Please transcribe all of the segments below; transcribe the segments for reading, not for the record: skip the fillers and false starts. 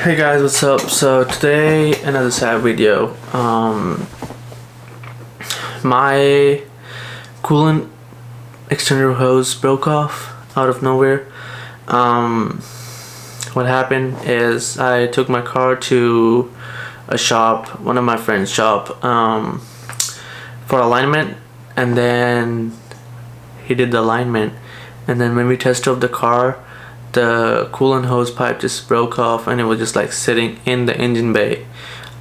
Hey guys, what's up? So today another sad video. My coolant extender hose broke off out of nowhere. What happened is I took my car to a shop, one of my friend's shop, for alignment, and then he did the alignment, and then when we test drove the car, the coolant hose pipe just broke off and it was just like sitting in the engine bay.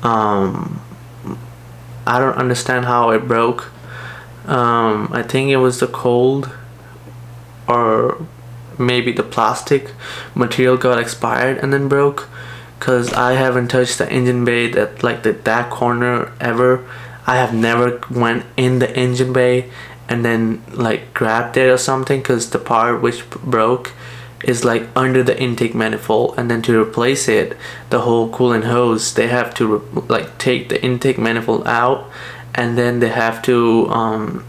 I don't understand how it broke. I think it was the cold, or maybe the plastic material got expired and then broke, because I haven't touched the engine bay, that corner ever. I have never went in the engine bay and then like grabbed it or something, because the part which broke is like under the intake manifold, and then to replace it, the whole coolant hose, they have to take the intake manifold out, and then they have to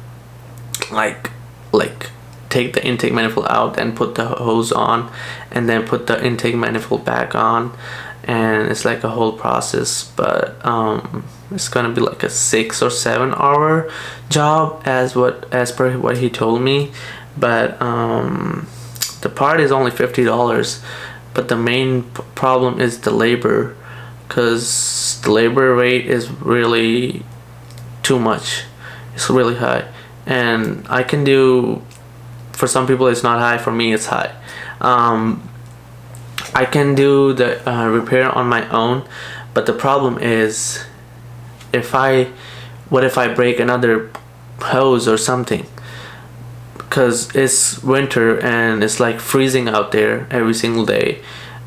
take the intake manifold out and put the hose on, and then put the intake manifold back on, and it's like a whole process. But it's gonna be like a 6 or 7 hour job as per what he told me. But the part is only $50, but the main problem is the labor, because the labor rate is really too much. It's really high, and I can do, for some people it's not high, for me it's high. I can do the repair on my own, but the problem is what if I break another hose or something? Because it's winter and it's like freezing out there every single day,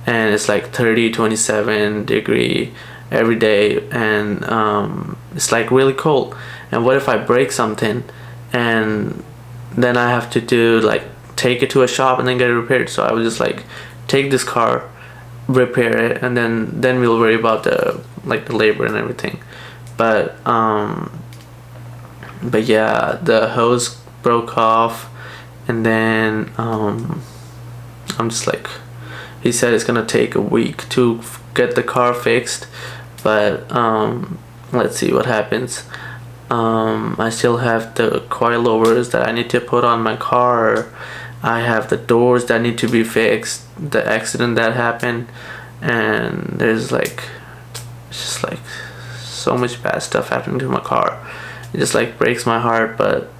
and it's like 27 degree every day, and it's like really cold. And what if I break something, and then I have to take it to a shop and then get it repaired? So I would just take this car, repair it, and then we'll worry about the labor and everything. But yeah, the hose broke off, and then I'm just he said it's gonna take a week to get the car fixed, but let's see what happens. I still have the coilovers that I need to put on my car. I have the doors that need to be fixed, the accident that happened, and there's it's just so much bad stuff happening to my car. It just breaks my heart, but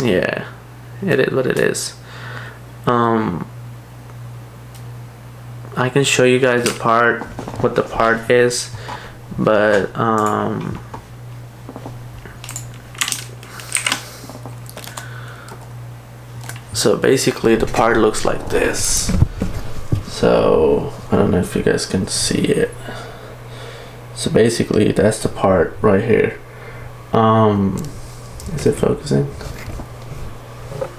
yeah, it is what it is. I can show you guys what the part is, but so basically the part looks like this. So I don't know if you guys can see it. So basically that's the part right here. Is it focusing?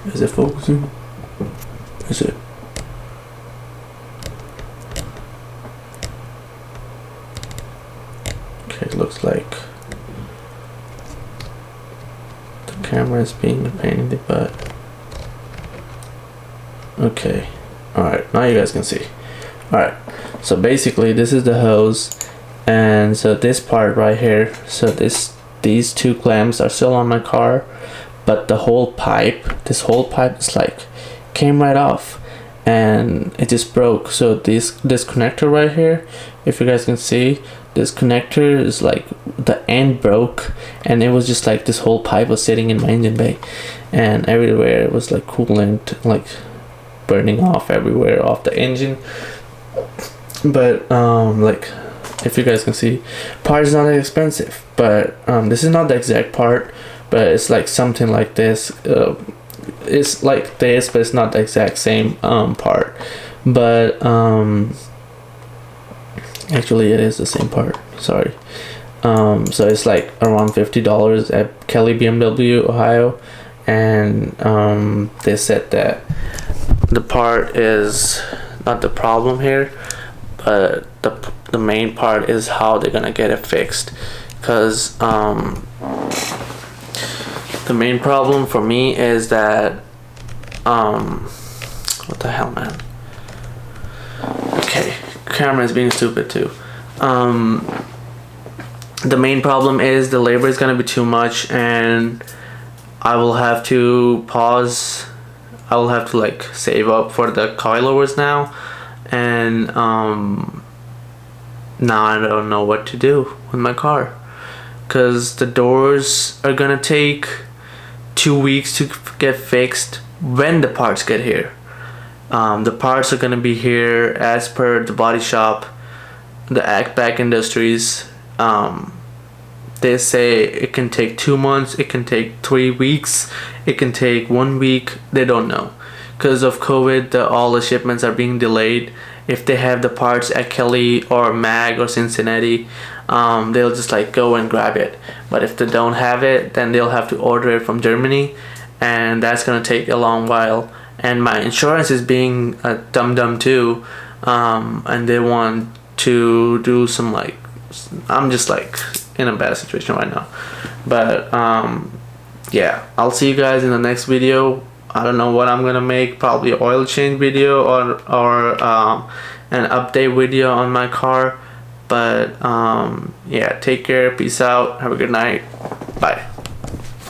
Is it focusing? Is it? Okay, it looks like the camera is being a pain in the butt. Okay, alright, now you guys can see. Alright, so basically this is the hose, and so this part right here, so these two clamps are still on my car, but this whole pipe is came right off, and it just broke. So this connector right here, if you guys can see, this connector is the end broke, and it was just this whole pipe was sitting in my engine bay, and everywhere it was coolant burning off everywhere off the engine. But if you guys can see, part is not that expensive, but this is not the exact part, but it's something like this. It's like this, but it's not the exact same part. But actually it is the same part, sorry. So it's around $50 at Kelly BMW Ohio, and they said that the part is not the problem here, but the main part is how they're gonna get it fixed, because the main problem for me is that what the hell, man? Okay, camera is being stupid too. The main problem is the labor is gonna be too much, and I will have to pause. I will have to like save up for the coilovers now, and now I don't know what to do with my car, because the doors are gonna take 2 weeks to get fixed when the parts get here. The parts are gonna be here as per the body shop, the Back Industries. They say it can take 2 months, it can take 3 weeks, it can take 1 week. They don't know, because of COVID. All the shipments are being delayed. If they have the parts at Kelly or Mag or Cincinnati, they'll just like go and grab it. But if they don't have it, then they'll have to order it from Germany, and that's gonna take a long while. And my insurance is being a dum-dum too, and they want to do some like, I'm just like in a bad situation right now. But yeah, I'll see you guys in the next video. I don't know what I'm gonna make, probably an oil change video or an update video on my car. But yeah, take care, peace out, have a good night, bye.